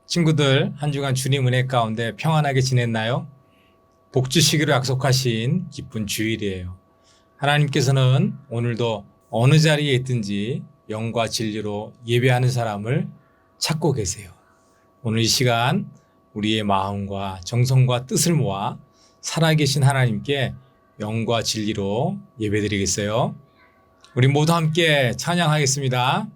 친구들, 한 주간 주님 은혜 가운데 평안하게 지냈나요? 복 주시기로 약속하신 기쁜 주일이에요. 하나님께서는 오늘도 어느 자리에 있든지 영과 진리로 예배하는 사람을 찾고 계세요. 오늘 이 시간 우리의 마음과 정성과 뜻을 모아 살아계신 하나님께 영과 진리로 예배드리겠어요. 우리 모두 함께 찬양하겠습니다.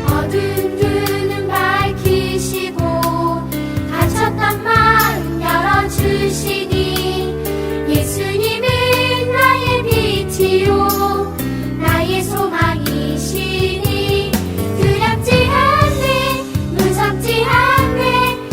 어두운 눈은 밝히시고 닫혔던 마음 열어주시니 예수님은 나의 빛이요 나의 소망이시니 두렵지 않네 무섭지 않네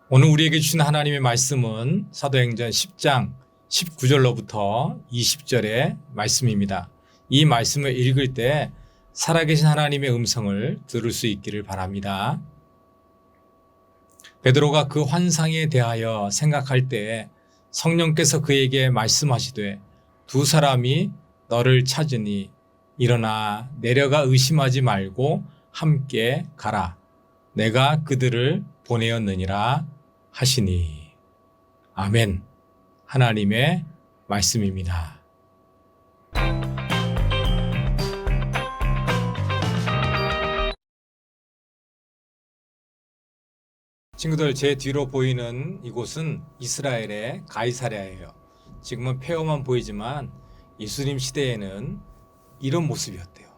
오늘 우리에게 주신 하나님의 말씀은 사도행전 10장 19절로부터 20절의 말씀입니다. 이 말씀을 읽을 때 살아계신 하나님의 음성을 들을 수 있기를 바랍니다. 베드로가 그 환상에 대하여 생각할 때 성령께서 그에게 말씀하시되 두 사람이 너를 찾으니 일어나 내려가 의심하지 말고 함께 가라. 내가 그들을 보내었느니라 하시니. 아멘. 하나님의 말씀입니다. 친구들, 제 뒤로 보이는 이곳은 이스라엘의 가이사랴예요. 지금은 폐허만 보이지만 예수님 시대에는 이런 모습이었대요.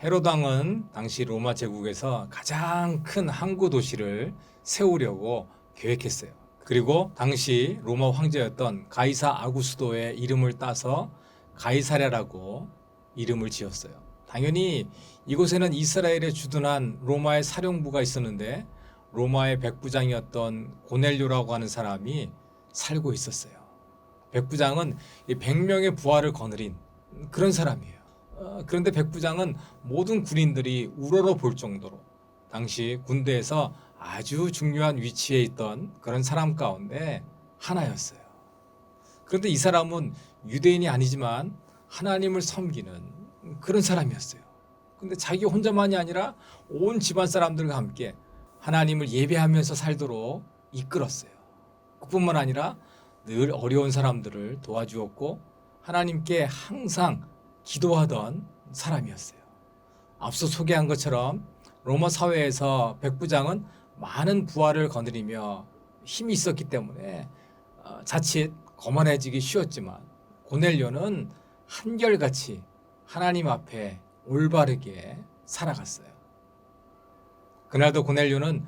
헤롯 왕은 당시 로마 제국에서 가장 큰 항구 도시를 세우려고 계획했어요. 그리고 당시 로마 황제였던 가이사 아구스도의 이름을 따서 가이사랴라고 이름을 지었어요. 당연히 이곳에는 이스라엘에 주둔한 로마의 사령부가 있었는데 로마의 백부장이었던 고넬료라고 하는 사람이 살고 있었어요. 백부장은 100명의 부하를 거느린 그런 사람이에요. 그런데 백부장은 모든 군인들이 우러러 볼 정도로 당시 군대에서 아주 중요한 위치에 있던 그런 사람 가운데 하나였어요. 그런데 이 사람은 유대인이 아니지만 하나님을 섬기는 그런 사람이었어요. 근데 자기 혼자만이 아니라 온 집안 사람들과 함께 하나님을 예배하면서 살도록 이끌었어요. 그뿐만 아니라 늘 어려운 사람들을 도와주었고 하나님께 항상 기도하던 사람이었어요. 앞서 소개한 것처럼 로마 사회에서 백부장은 많은 부하를 거느리며 힘이 있었기 때문에 자칫 거만해지기 쉬웠지만 고넬료는 한결같이 하나님 앞에 올바르게 살아갔어요. 그날도 고넬료는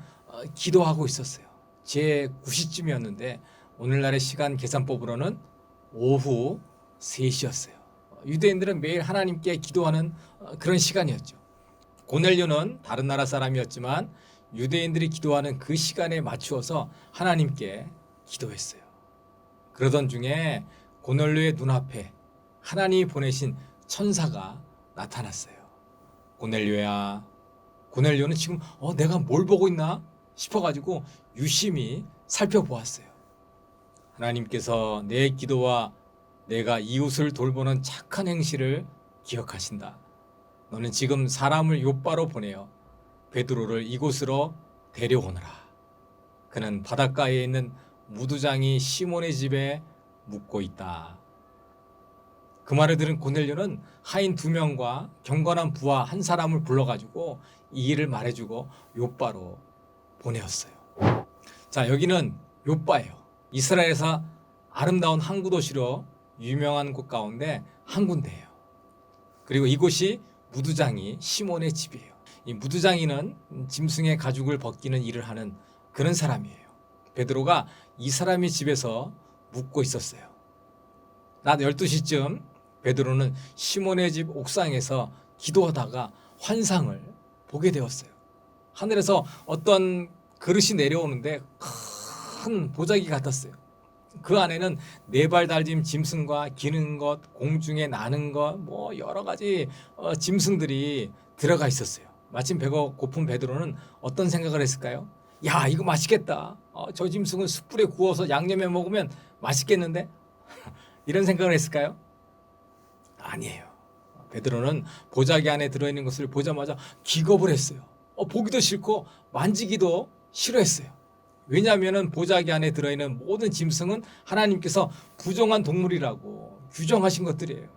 기도하고 있었어요. 제 9시쯤이었는데 오늘날의 시간 계산법으로는 오후 3시였어요. 유대인들은 매일 하나님께 기도하는 그런 시간이었죠. 고넬료는 다른 나라 사람이었지만 유대인들이 기도하는 그 시간에 맞추어서 하나님께 기도했어요. 그러던 중에 고넬료의 눈앞에 하나님이 보내신 천사가 나타났어요. 고넬료야. 고넬료는 지금 내가 뭘 보고 있나 싶어가지고 유심히 살펴보았어요. 하나님께서 내 기도와 내가 이웃을 돌보는 착한 행실을 기억하신다. 너는 지금 사람을 욥바로 보내어 베드로를 이곳으로 데려오너라. 그는 바닷가에 있는 무두장이 시몬의 집에 묵고 있다. 그 말을 들은 고넬료는 하인 2명과 경건한 부하 1사람을 불러가지고 이 일을 말해주고 욥바로 보내었어요. 자, 여기는 욥바예요. 이스라엘에서 아름다운 항구 도시로 유명한 곳 가운데 한 군데예요. 그리고 이곳이 무두장이 시몬의 집이에요. 이 무두장이는 짐승의 가죽을 벗기는 일을 하는 그런 사람이에요. 베드로가 이 사람의 집에서 묵고 있었어요. 낮 12시쯤 베드로는 시몬의 집 옥상에서 기도하다가 환상을 보게 되었어요. 하늘에서 어떤 그릇이 내려오는데 큰 보자기 같았어요. 그 안에는 4발 달린 짐승과 기는 것, 공중에 나는 것, 여러 가지 짐승들이 들어가 있었어요. 마침 배가 고픈 베드로는 어떤 생각을 했을까요? 야, 이거 맛있겠다. 저 짐승은 숯불에 구워서 양념해 먹으면 맛있겠는데? 이런 생각을 했을까요? 아니에요. 베드로는 보자기 안에 들어있는 것을 보자마자 기겁을 했어요. 보기도 싫고 만지기도 싫어했어요. 왜냐하면 보자기 안에 들어있는 모든 짐승은 하나님께서 부정한 동물이라고 규정하신 것들이에요.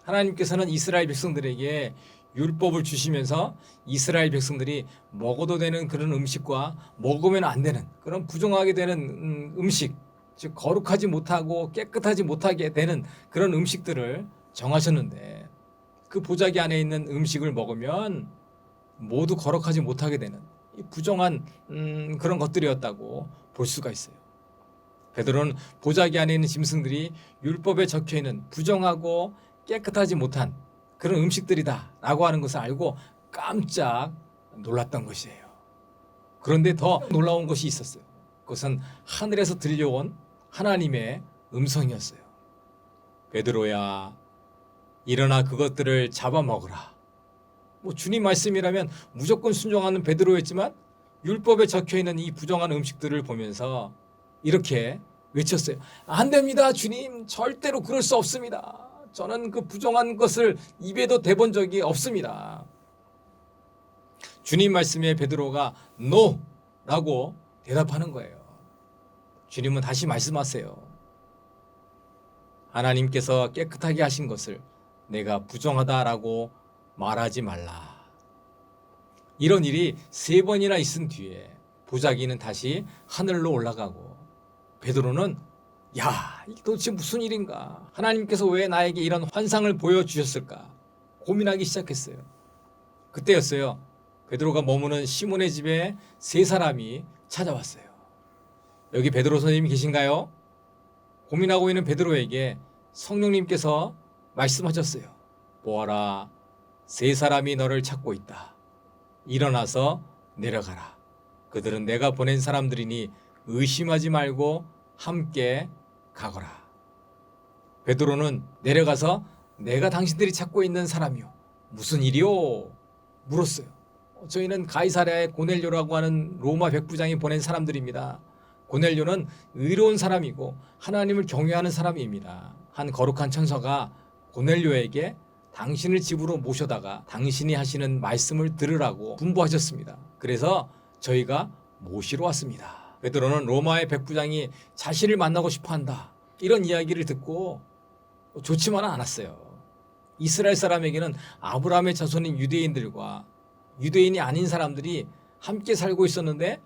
하나님께서는 이스라엘 백성들에게 율법을 주시면서 이스라엘 백성들이 먹어도 되는 그런 음식과 먹으면 안 되는 그런 부정하게 되는 음식, 즉 거룩하지 못하고 깨끗하지 못하게 되는 그런 음식들을 정하셨는데 그 보자기 안에 있는 음식을 먹으면 모두 거룩하지 못하게 되는 부정한 그런 것들이었다고 볼 수가 있어요. 베드로는 보자기 안에 있는 짐승들이 율법에 적혀있는 부정하고 깨끗하지 못한 그런 음식들이다 라고 하는 것을 알고 깜짝 놀랐던 것이에요. 그런데 더 놀라운 것이 있었어요. 그것은 하늘에서 들려온 하나님의 음성이었어요. 베드로야, 일어나 그것들을 잡아먹으라. 주님 말씀이라면 무조건 순종하는 베드로였지만 율법에 적혀있는 이 부정한 음식들을 보면서 이렇게 외쳤어요. 안 됩니다, 주님. 절대로 그럴 수 없습니다. 저는 그 부정한 것을 입에도 대본 적이 없습니다. 주님 말씀에 베드로가 NO! 라고 대답하는 거예요. 주님은 다시 말씀하세요. 하나님께서 깨끗하게 하신 것을 내가 부정하다라고 말하지 말라. 이런 일이 3번이나 있은 뒤에 보자기는 다시 하늘로 올라가고 베드로는 야, 이게 도대체 무슨 일인가? 하나님께서 왜 나에게 이런 환상을 보여주셨을까? 고민하기 시작했어요. 그때였어요. 베드로가 머무는 시몬의 집에 3사람이 찾아왔어요. 여기 베드로 선생님이 계신가요? 고민하고 있는 베드로에게 성령님께서 말씀하셨어요. 보아라, 3사람이 너를 찾고 있다. 일어나서 내려가라. 그들은 내가 보낸 사람들이니 의심하지 말고 함께 가거라. 베드로는 내려가서 내가 당신들이 찾고 있는 사람이요. 무슨 일이요? 물었어요. 저희는 가이사랴의 고넬료라고 하는 로마 백부장이 보낸 사람들입니다. 고넬료는 의로운 사람이고 하나님을 경외하는 사람입니다. 한 거룩한 천사가 고넬료에게 당신을 집으로 모셔다가 당신이 하시는 말씀을 들으라고 분부하셨습니다. 그래서 저희가 모시러 왔습니다. 베드로는 로마의 백부장이 자신을 만나고 싶어한다. 이런 이야기를 듣고 좋지만은 않았어요. 이스라엘 사람에게는 아브라함의 자손인 유대인들과 유대인이 아닌 사람들이 함께 살고 있었는데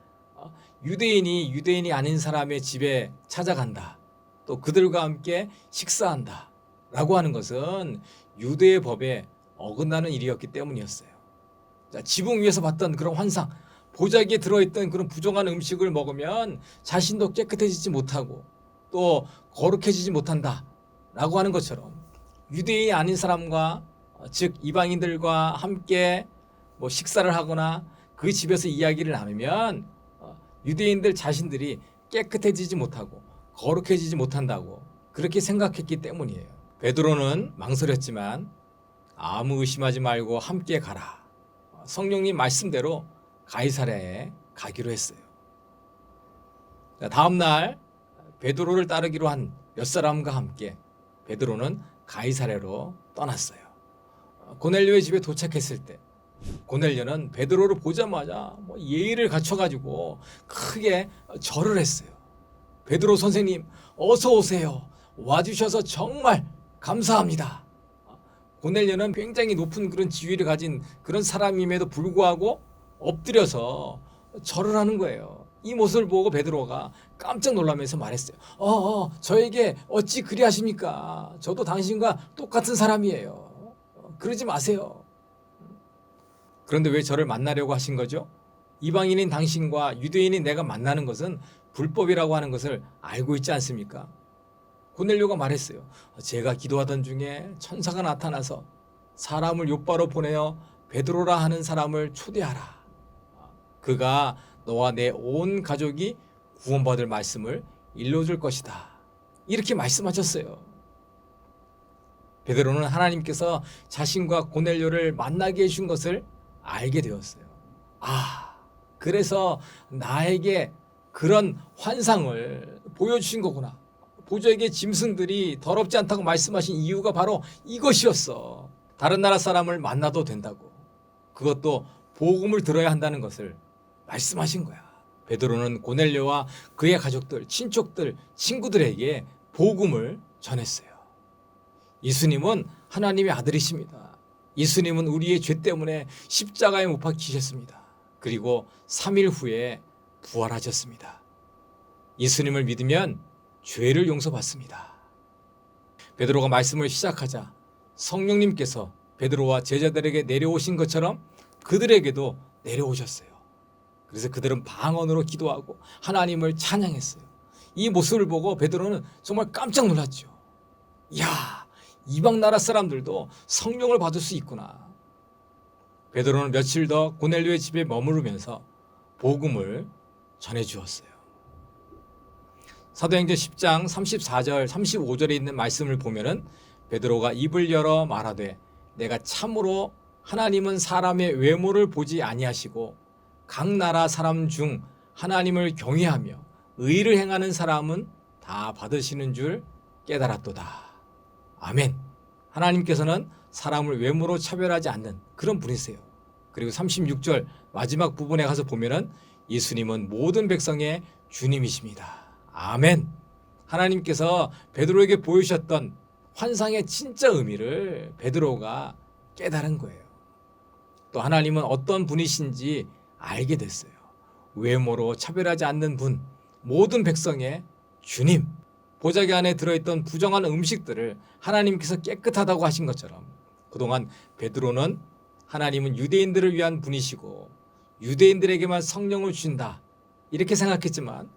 유대인이 유대인이 아닌 사람의 집에 찾아간다. 또 그들과 함께 식사한다. 라고 하는 것은 유대의 법에 어긋나는 일이었기 때문이었어요. 자, 지붕 위에서 봤던 그런 환상, 보자기에 들어있던 그런 부정한 음식을 먹으면 자신도 깨끗해지지 못하고 또 거룩해지지 못한다. 라고 하는 것처럼 유대인이 아닌 사람과 즉 이방인들과 함께 식사를 하거나 그 집에서 이야기를 나누면 유대인들 자신들이 깨끗해지지 못하고 거룩해지지 못한다고 그렇게 생각했기 때문이에요. 베드로는 망설였지만 아무 의심하지 말고 함께 가라. 성령님 말씀대로 가이사랴에 가기로 했어요. 다음 날 베드로를 따르기로 한 몇 사람과 함께 베드로는 가이사랴로 떠났어요. 고넬료의 집에 도착했을 때 고넬료는 베드로를 보자마자 예의를 갖춰가지고 크게 절을 했어요. 베드로 선생님, 어서 오세요. 와주셔서 정말 감사합니다. 고넬료는 굉장히 높은 그런 지위를 가진 그런 사람임에도 불구하고 엎드려서 절을 하는 거예요. 이 모습을 보고 베드로가 깜짝 놀라면서 말했어요. 저에게 어찌 그리하십니까? 저도 당신과 똑같은 사람이에요. 그러지 마세요. 그런데 왜 저를 만나려고 하신 거죠? 이방인인 당신과 유대인인 내가 만나는 것은 불법이라고 하는 것을 알고 있지 않습니까? 고넬료가 말했어요. 제가 기도하던 중에 천사가 나타나서 사람을 욥바로 보내어 베드로라 하는 사람을 초대하라. 그가 너와 내 온 가족이 구원받을 말씀을 일러줄 것이다. 이렇게 말씀하셨어요. 베드로는 하나님께서 자신과 고넬료를 만나게 해준 것을 알게 되었어요. 그래서 나에게 그런 환상을 보여주신 거구나. 보자기의 짐승들이 더럽지 않다고 말씀하신 이유가 바로 이것이었어. 다른 나라 사람을 만나도 된다고. 그것도 복음을 들어야 한다는 것을 말씀하신 거야. 베드로는 고넬료와 그의 가족들, 친족들, 친구들에게 복음을 전했어요. 예수님은 하나님의 아들이십니다. 예수님은 우리의 죄 때문에 십자가에 못 박히셨습니다. 그리고 3일 후에 부활하셨습니다. 예수님을 믿으면 죄를 용서받습니다. 베드로가 말씀을 시작하자 성령님께서 베드로와 제자들에게 내려오신 것처럼 그들에게도 내려오셨어요. 그래서 그들은 방언으로 기도하고 하나님을 찬양했어요. 이 모습을 보고 베드로는 정말 깜짝 놀랐죠. 이야, 이방 나라 사람들도 성령을 받을 수 있구나. 베드로는 며칠 더 고넬료의 집에 머무르면서 복음을 전해 주었어요. 사도행전 10장 34절 35절에 있는 말씀을 보면은 베드로가 입을 열어 말하되 내가 참으로 하나님은 사람의 외모를 보지 아니하시고 각 나라 사람 중 하나님을 경외하며 의를 행하는 사람은 다 받으시는 줄 깨달았도다. 아멘. 하나님께서는 사람을 외모로 차별하지 않는 그런 분이세요. 그리고 36절 마지막 부분에 가서 보면은 예수님은 모든 백성의 주님이십니다. 아멘. 하나님께서 베드로에게 보여주셨던 환상의 진짜 의미를 베드로가 깨달은 거예요. 또 하나님은 어떤 분이신지 알게 됐어요. 외모로 차별하지 않는 분, 모든 백성의 주님. 보자기 안에 들어있던 부정한 음식들을 하나님께서 깨끗하다고 하신 것처럼 그동안 베드로는 하나님은 유대인들을 위한 분이시고 유대인들에게만 성령을 주신다 이렇게 생각했지만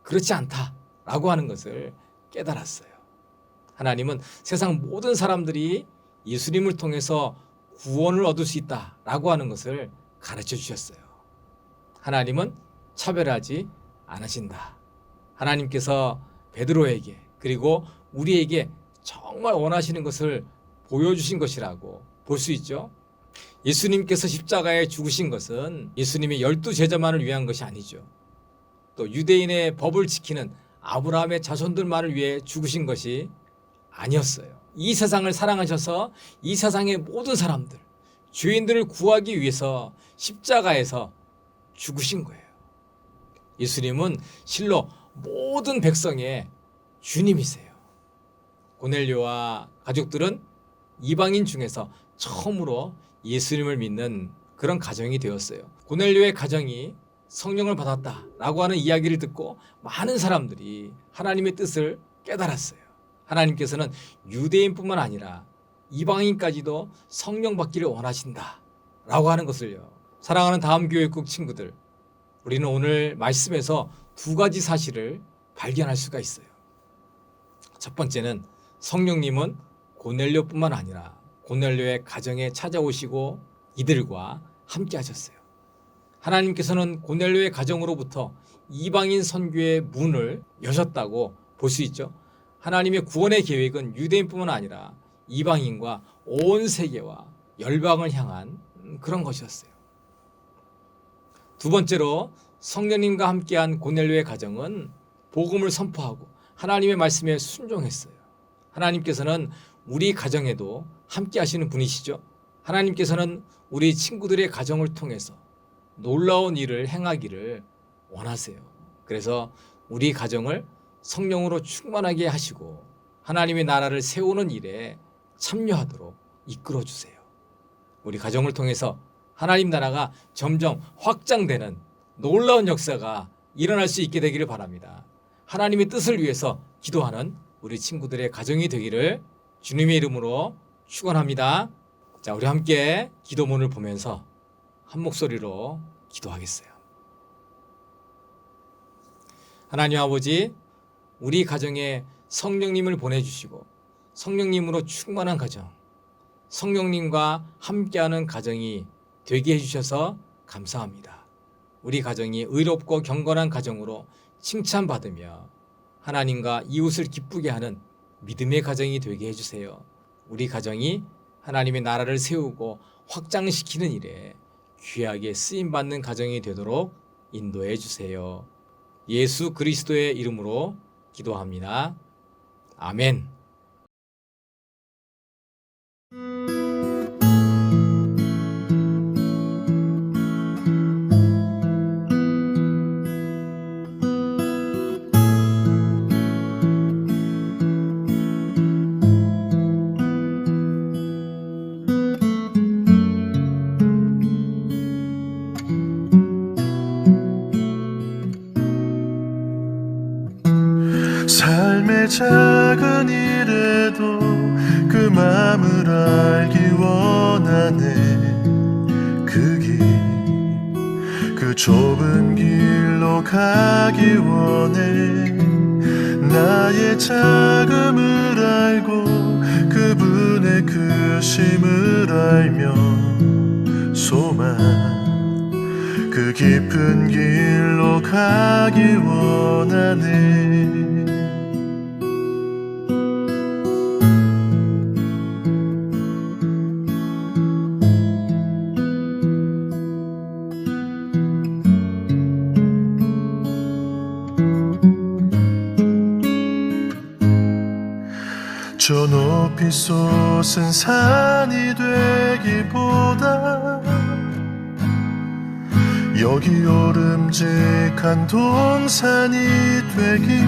그렇지 않다라고 하는 것을 깨달았어요. 하나님은 세상 모든 사람들이 예수님을 통해서 구원을 얻을 수 있다라고 하는 것을 가르쳐 주셨어요. 하나님은 차별하지 않으신다. 하나님께서 베드로에게 그리고 우리에게 정말 원하시는 것을 보여주신 것이라고 볼 수 있죠. 예수님께서 십자가에 죽으신 것은 예수님의 12제자만을 위한 것이 아니죠. 또 유대인의 법을 지키는 아브라함의 자손들만을 위해 죽으신 것이 아니었어요. 이 세상을 사랑하셔서 이 세상의 모든 사람들, 죄인들을 구하기 위해서 십자가에서 죽으신 거예요. 예수님은 실로 모든 백성의 주님이세요. 고넬료와 가족들은 이방인 중에서 처음으로 예수님을 믿는 그런 가정이 되었어요. 고넬료의 가정이 성령을 받았다라고 하는 이야기를 듣고 많은 사람들이 하나님의 뜻을 깨달았어요. 하나님께서는 유대인뿐만 아니라 이방인까지도 성령 받기를 원하신다라고 하는 것을요. 사랑하는 다음 교회국 친구들, 우리는 오늘 말씀에서 두 가지 사실을 발견할 수가 있어요. 첫 번째는 성령님은 고넬료뿐만 아니라 고넬료의 가정에 찾아오시고 이들과 함께 하셨어요. 하나님께서는 고넬료의 가정으로부터 이방인 선교의 문을 여셨다고 볼 수 있죠. 하나님의 구원의 계획은 유대인뿐만 아니라 이방인과 온 세계와 열방을 향한 그런 것이었어요. 두 번째로 성령님과 함께한 고넬료의 가정은 복음을 선포하고 하나님의 말씀에 순종했어요. 하나님께서는 우리 가정에도 함께 하시는 분이시죠. 하나님께서는 우리 친구들의 가정을 통해서 놀라운 일을 행하기를 원하세요. 그래서 우리 가정을 성령으로 충만하게 하시고 하나님의 나라를 세우는 일에 참여하도록 이끌어 주세요. 우리 가정을 통해서 하나님 나라가 점점 확장되는 놀라운 역사가 일어날 수 있게 되기를 바랍니다. 하나님의 뜻을 위해서 기도하는 우리 친구들의 가정이 되기를 주님의 이름으로 축원합니다. 자, 우리 함께 기도문을 보면서 한 목소리로 기도하겠어요. 하나님 아버지, 우리 가정에 성령님을 보내주시고 성령님으로 충만한 가정, 성령님과 함께하는 가정이 되게 해주셔서 감사합니다. 우리 가정이 의롭고 경건한 가정으로 칭찬받으며 하나님과 이웃을 기쁘게 하는 믿음의 가정이 되게 해주세요. 우리 가정이 하나님의 나라를 세우고 확장시키는 일에 귀하게 쓰임받는 가정이 되도록 인도해 주세요. 예수 그리스도의 이름으로 기도합니다. 아멘. 삶의 작은 일에도 그 맘을 알기 원하네. 그 좁은 길로 가기 원해. 나의 작음을 알고 그분의 크심을 알며 소망 그 그 깊은 길로 가기 원하네. 저 높이 솟은 산이 되기보다 여기 오름직한 동산이 되길,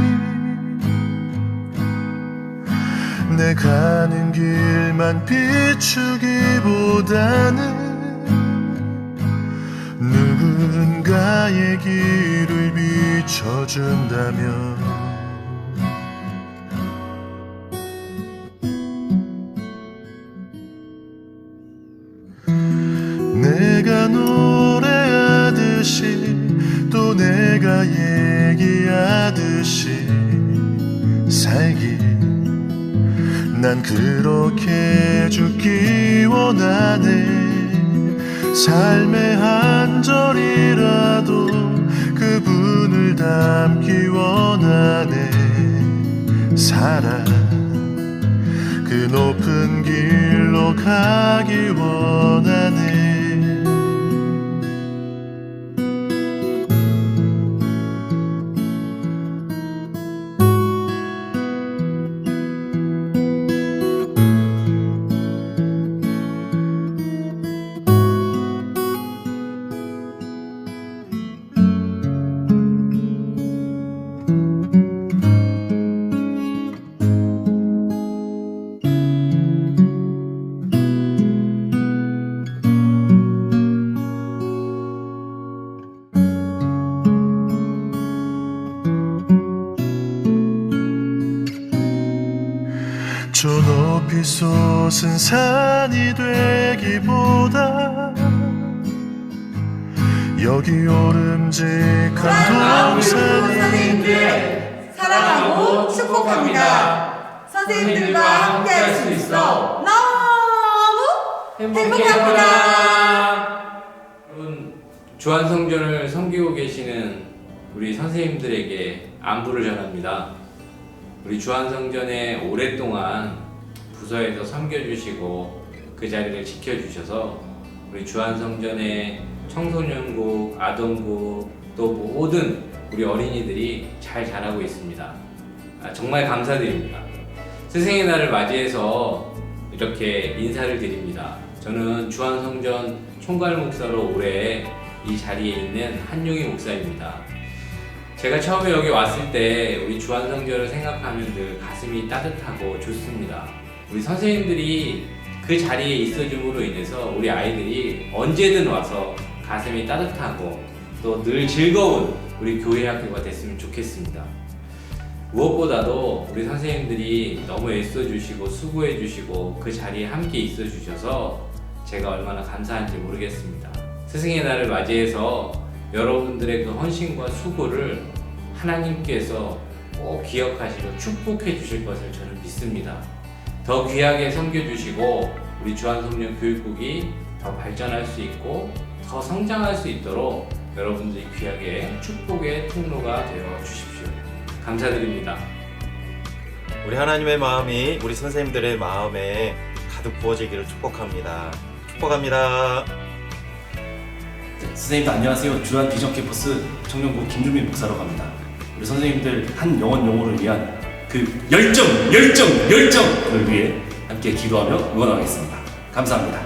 내 가는 길만 비추기보다는 누군가의 길을 비춰준다면 내가 노래하듯이 또 내가 얘기하듯이 살기, 난 그렇게 죽기 원하네. 삶의 한 절이라도 그분을 닮기 원하네. 살아 그 높은 길로 가기 원하네. 저 높이 솟은 산이 되기보다 여기 오름직한 동산이 선생님들 사랑하고 축복합니다. 선생님들과 함께할 수 있어 너무 행복합니다. 여러분, 주안성전을 섬기고 계시는 우리 선생님들에게 안부를 전합니다. 우리 주안성전에 오랫동안 부서에서 섬겨주시고 그 자리를 지켜주셔서 우리 주안성전의 청소년국, 아동국, 또 모든 우리 어린이들이 잘 자라고 있습니다. 정말 감사드립니다. 스승의 날을 맞이해서 이렇게 인사를 드립니다. 저는 주안성전 총괄 목사로 올해 이 자리에 있는 한용희 목사입니다. 제가 처음에 여기 왔을 때 우리 주안성전을 생각하면 늘 가슴이 따뜻하고 좋습니다. 우리 선생님들이 그 자리에 있어줌으로 인해서 우리 아이들이 언제든 와서 가슴이 따뜻하고 또 늘 즐거운 우리 교회 학교가 됐으면 좋겠습니다. 무엇보다도 우리 선생님들이 너무 애써주시고 수고해주시고 그 자리에 함께 있어주셔서 제가 얼마나 감사한지 모르겠습니다. 스승의 날을 맞이해서 여러분들의 그 헌신과 수고를 하나님께서 꼭 기억하시고 축복해 주실 것을 저는 믿습니다. 더 귀하게 섬겨주시고 우리 주안성전 교육국이 더 발전할 수 있고 더 성장할 수 있도록 여러분들이 귀하게 축복의 통로가 되어 주십시오. 감사드립니다. 우리 하나님의 마음이 우리 선생님들의 마음에 가득 부어지기를 축복합니다. 축복합니다. 선생님들 안녕하세요. 주한 비전 캠퍼스 청년부 김준민 목사라고 합니다. 우리 선생님들 한 영혼 영혼을 위한 그 열정을 위해 함께 기도하며 응원하겠습니다. 감사합니다.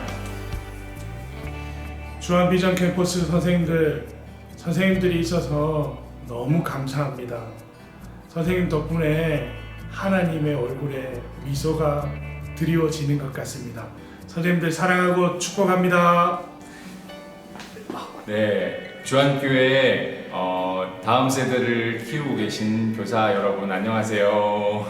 주한 비전 캠퍼스 선생님들이 있어서 너무 감사합니다. 선생님 덕분에 하나님의 얼굴에 미소가 드리워지는 것 같습니다. 선생님들 사랑하고 축복합니다. 네, 주안교회 다음 세대를 키우고 계신 교사 여러분 안녕하세요.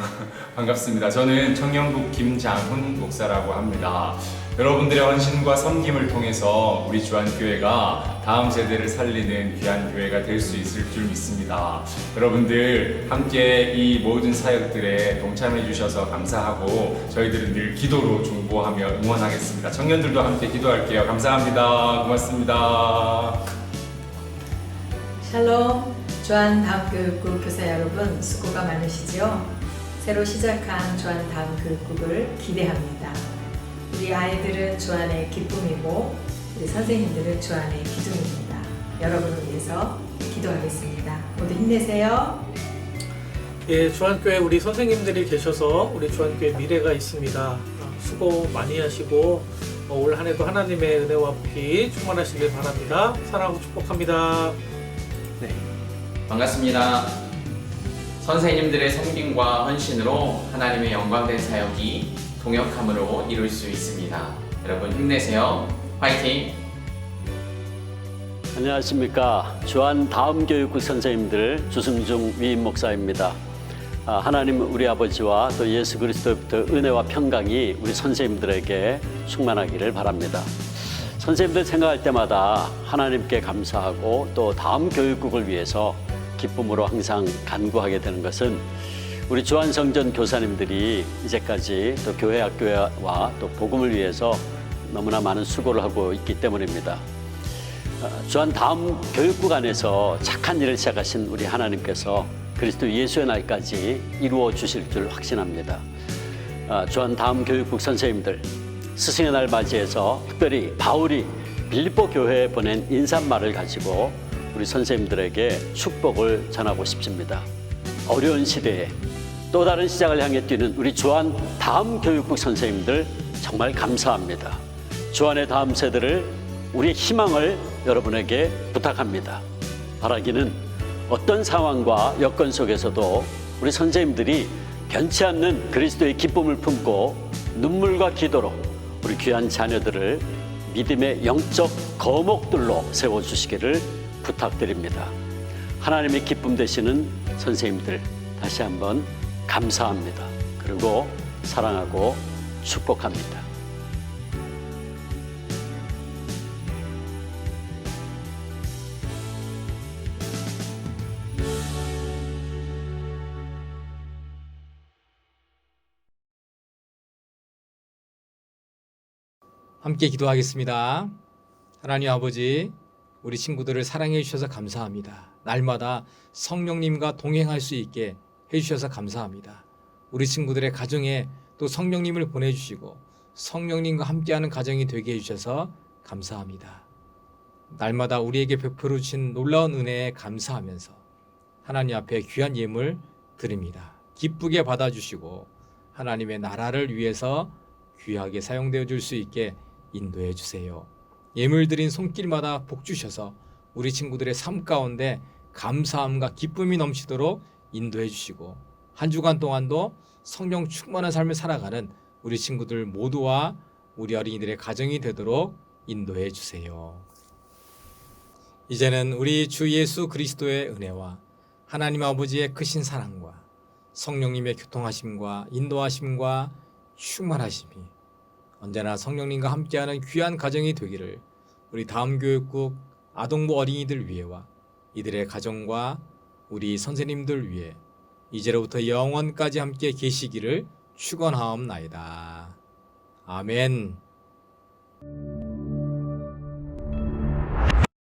반갑습니다. 저는 청년국 김장훈 목사라고 합니다. 여러분들의 헌신과 섬김을 통해서 우리 주안교회가 다음 세대를 살리는 귀한 교회가 될 수 있을 줄 믿습니다. 여러분들 함께 이 모든 사역들에 동참해 주셔서 감사하고 저희들은 늘 기도로 중보하며 응원하겠습니다. 청년들도 함께 기도할게요. 감사합니다. 고맙습니다. 샬롬, 주한다음교육국 교사 여러분 수고가 많으시죠? 새로 시작한 주한다음교육국을 기대합니다. 우리 아이들은 주안의 기쁨이고 우리 선생님들은 주안의 기둥입니다. 여러분을 위해서 기도하겠습니다. 모두 힘내세요. 예, 주한교회 우리 선생님들이 계셔서 우리 주한교회 미래가 있습니다. 수고 많이 하시고 올 한 해도 하나님의 은혜와 복이 충만하시길 바랍니다. 사랑하고 축복합니다. 네, 반갑습니다. 선생님들의 섬김과 헌신으로 하나님의 영광된 사역이 동역함으로 이룰 수 있습니다. 여러분 힘내세요. 화이팅! 안녕하십니까. 주한 다음교육국 선생님들 주승중 위임 목사입니다. 하나님 우리 아버지와 또 예수 그리스도부터 은혜와 평강이 우리 선생님들에게 충만하기를 바랍니다. 선생님들 생각할 때마다 하나님께 감사하고 또 다음 교육국을 위해서 기쁨으로 항상 간구하게 되는 것은 우리 주한성전 교사님들이 이제까지 또 교회 학교와 또 복음을 위해서 너무나 많은 수고를 하고 있기 때문입니다. 주한 다음 교육국 안에서 착한 일을 시작하신 우리 하나님께서 그리스도 예수의 날까지 이루어 주실 줄 확신합니다. 주한 다음 교육국 선생님들, 스승의 날 맞이해서 특별히 바울이 빌립보 교회에 보낸 인사말을 가지고 우리 선생님들에게 축복을 전하고 싶습니다. 어려운 시대에 또 다른 시작을 향해 뛰는 우리 주한 다음 교육국 선생님들 정말 감사합니다. 주한의 다음 세대를 우리의 희망을 여러분에게 부탁합니다. 바라기는 어떤 상황과 여건 속에서도 우리 선생님들이 변치 않는 그리스도의 기쁨을 품고 눈물과 기도로 우리 귀한 자녀들을 믿음의 영적 거목들로 세워주시기를 부탁드립니다. 하나님의 기쁨 되시는 선생님들 다시 한번 감사합니다. 그리고 사랑하고 축복합니다. 함께 기도하겠습니다. 하나님 아버지, 우리 친구들을 사랑해 주셔서 감사합니다. 날마다 성령님과 동행할 수 있게 해주셔서 감사합니다. 우리 친구들의 가정에 또 성령님을 보내주시고 성령님과 함께하는 가정이 되게 해주셔서 감사합니다. 날마다 우리에게 베풀어 주신 놀라운 은혜에 감사하면서 하나님 앞에 귀한 예물 드립니다. 기쁘게 받아주시고 하나님의 나라를 위해서 귀하게 사용되어 줄 수 있게 인도해 주세요. 예물 드린 손길마다 복 주셔서 우리 친구들의 삶 가운데 감사함과 기쁨이 넘치도록 인도해 주시고 한 주간 동안도 성령 충만한 삶을 살아가는 우리 친구들 모두와 우리 어린이들의 가정이 되도록 인도해 주세요. 이제는 우리 주 예수 그리스도의 은혜와 하나님 아버지의 크신 사랑과 성령님의 교통하심과 인도하심과 충만하심이 언제나 성령님과 함께하는 귀한 가정이 되기를 우리 다음 교육국 아동부 어린이들 위해와 이들의 가정과 우리 선생님들 위해 이제로부터 영원까지 함께 계시기를 축원하옵나이다. 아멘.